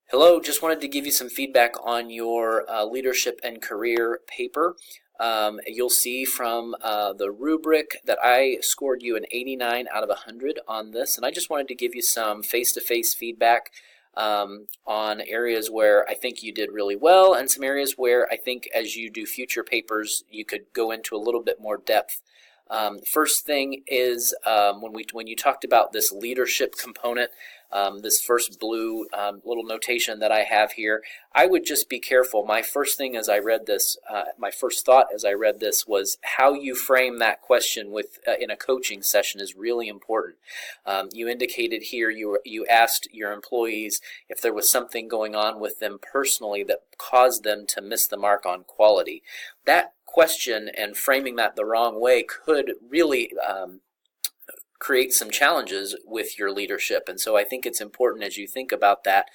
Hello, just wanted to give you some feedback on your leadership and career paper. You'll see from the rubric that I scored you an 89 out of 100 on this, and I just wanted to give you some face-to-face feedback on areas where I think you did really well and some areas where I think as you do future papers you could go into a little bit more depth. First thing is when you talked about this leadership component, this first blue little notation that I have here, I would just be careful. My first thing as I read this, my first thought as I read this was how you frame that question with in a coaching session is really important. You indicated here you asked your employees if there was something going on with them personally that caused them to miss the mark on quality. That question and framing that the wrong way could really create some challenges with your leadership. And so I think it's important as you think about that.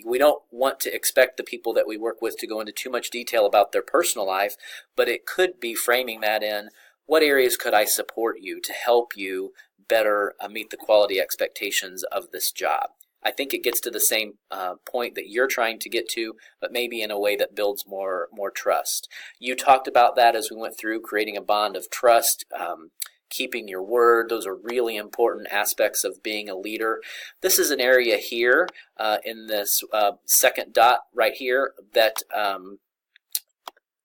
We don't want to expect the people that we work with to go into too much detail about their personal life, but it could be framing that in what areas could I support you to help you better meet the quality expectations of this job. I think it gets to the same point that you're trying to get to, but maybe in a way that builds more trust. You talked about that as we went through, creating a bond of trust, keeping your word. Those are really important aspects of being a leader. This is an area here in this second dot right here that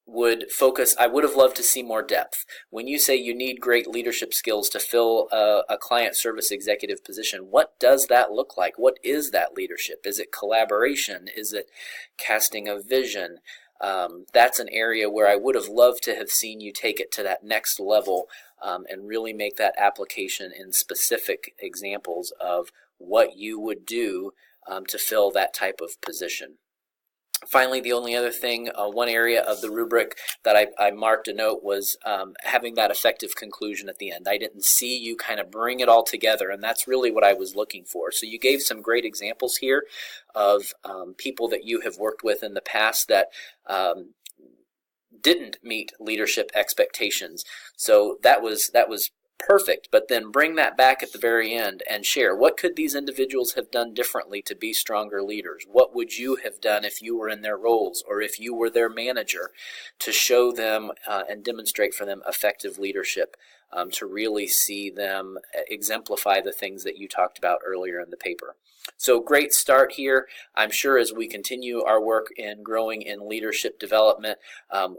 would focus. I would have loved to see more depth. When you say you need great leadership skills to fill a client service executive position, what does that look like? What is that leadership? Is it collaboration? Is it casting a vision? That's an area where I would have loved to have seen you take it to that next level and really make that application in specific examples of what you would do to fill that type of position. Finally, the only other thing, one area of the rubric that I marked a note was having that effective conclusion at the end. I didn't see you kind of bring it all together, and that's really what I was looking for. So you gave some great examples here of people that you have worked with in the past that didn't meet leadership expectations. So that was perfect, but then bring that back at the very end and share what could these individuals have done differently to be stronger leaders. What would you have done if you were in their roles or if you were their manager to show them and demonstrate for them effective leadership, to really see them exemplify the things that you talked about earlier in the paper. So great start here. I'm sure as we continue our work in growing in leadership development,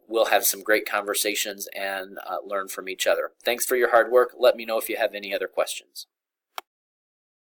we'll have some great conversations and learn from each other. Thanks for your hard work. Let me know if you have any other questions.